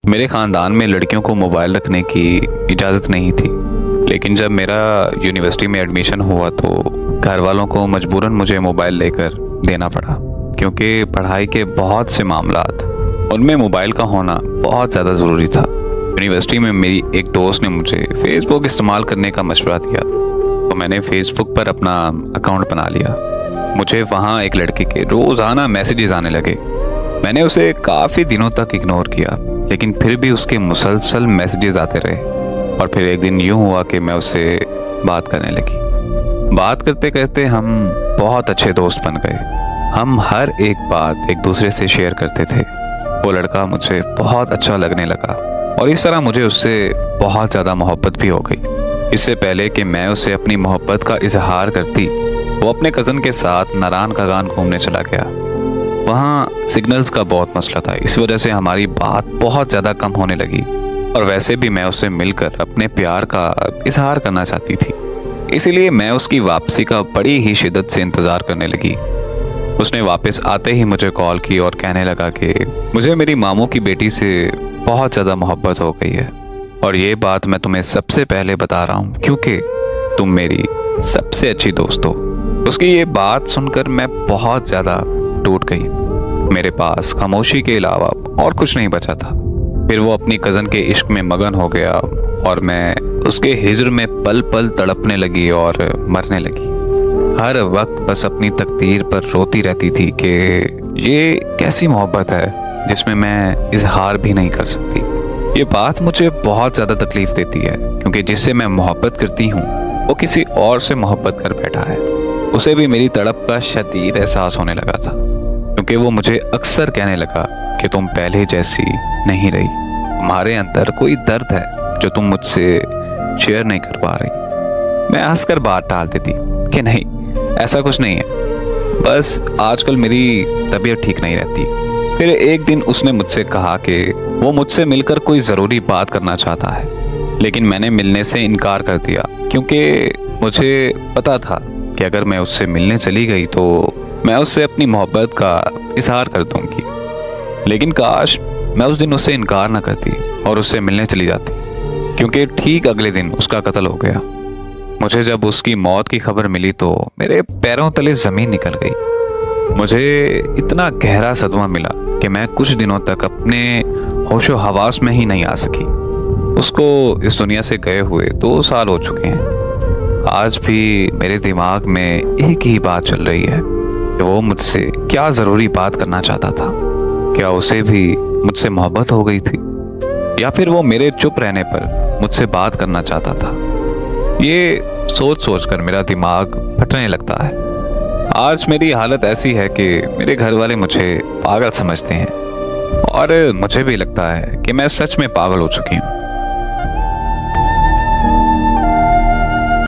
मेरे ख़ानदान में लड़कियों को मोबाइल रखने की इजाज़त नहीं थी, लेकिन जब मेरा यूनिवर्सिटी में एडमिशन हुआ तो घर वालों को मजबूरन मुझे मोबाइल लेकर देना पड़ा, क्योंकि पढ़ाई के बहुत से मामलात उनमें मोबाइल का होना बहुत ज़्यादा ज़रूरी था। यूनिवर्सिटी में मेरी एक दोस्त ने मुझे फ़ेसबुक इस्तेमाल करने का मशवरा दिया, तो मैंने फ़ेसबुक पर अपना अकाउंट बना लिया। मुझे वहाँ एक लड़के के रोज़ाना मैसेजेस आने लगे। मैंने उसे काफ़ी दिनों तक इग्नोर किया, लेकिन फिर भी उसके मुसलसल मैसेजेस आते रहे और फिर एक दिन यूँ हुआ कि मैं उससे बात करने लगी। बात करते करते हम बहुत अच्छे दोस्त बन गए। हम हर एक बात एक दूसरे से शेयर करते थे। वो लड़का मुझे बहुत अच्छा लगने लगा और इस तरह मुझे उससे बहुत ज़्यादा मोहब्बत भी हो गई। इससे पहले कि मैं उसे अपनी मोहब्बत का इजहार करती, वो अपने कज़न के साथ नारायण खगान घूमने चला गया। वहाँ सिग्नल्स का बहुत मसला था, इस वजह से हमारी बात बहुत ज़्यादा कम होने लगी और वैसे भी मैं उससे मिलकर अपने प्यार का इजहार करना चाहती थी। इसीलिए मैं उसकी वापसी का बड़ी ही शिद्दत से इंतज़ार करने लगी। उसने वापस आते ही मुझे कॉल की और कहने लगा कि मुझे मेरी मामू की बेटी से बहुत ज़्यादा मोहब्बत हो गई है और ये बात मैं तुम्हें सबसे पहले बता रहा हूँ क्योंकि तुम मेरी सबसे अच्छी दोस्त हो। उसकी ये बात सुनकर मैं बहुत ज़्यादा टूट गई। मेरे पास खामोशी के अलावा और कुछ नहीं बचा था। फिर वो अपनी कज़न के इश्क में मगन हो गया और मैं उसके हिज्र में पल पल तड़पने लगी और मरने लगी। हर वक्त बस अपनी तकदीर पर रोती रहती थी कि ये कैसी मोहब्बत है जिसमें मैं इजहार भी नहीं कर सकती। ये बात मुझे बहुत ज़्यादा तकलीफ़ देती है क्योंकि जिससे मैं मोहब्बत करती हूँ वो किसी और से मोहब्बत कर बैठा है। उसे भी मेरी तड़प का शदीद एहसास होने लगा था, क्योंकि वो मुझे अक्सर कहने लगा कि तुम पहले जैसी नहीं रही, तुम्हारे अंदर कोई दर्द है जो तुम मुझसे शेयर नहीं कर पा रही। मैं हंसकर बात टाल देती कि नहीं, ऐसा कुछ नहीं है, बस आजकल मेरी तबीयत ठीक नहीं रहती। फिर एक दिन उसने मुझसे कहा कि वो मुझसे मिलकर कोई ज़रूरी बात करना चाहता है, लेकिन मैंने मिलने से इनकार कर दिया क्योंकि मुझे पता था कि अगर मैं उससे मिलने चली गई तो मैं उससे अपनी मोहब्बत का इजहार कर दूंगी। लेकिन काश मैं उस दिन उससे इनकार ना करती और उससे मिलने चली जाती, क्योंकि ठीक अगले दिन उसका कत्ल हो गया। मुझे जब उसकी मौत की खबर मिली तो मेरे पैरों तले ज़मीन निकल गई। मुझे इतना गहरा सदमा मिला कि मैं कुछ दिनों तक अपने होशो हवास में ही नहीं आ सकी। उसको इस दुनिया से गए हुए 2 साल हो चुके हैं। आज भी मेरे दिमाग में एक ही बात चल रही है कि वो मुझसे क्या ज़रूरी बात करना चाहता था। क्या उसे भी मुझसे मोहब्बत हो गई थी या फिर वो मेरे चुप रहने पर मुझसे बात करना चाहता था। ये सोच सोच कर मेरा दिमाग फटने लगता है। आज मेरी हालत ऐसी है कि मेरे घर वाले मुझे पागल समझते हैं और मुझे भी लगता है कि मैं सच में पागल हो चुकी हूँ।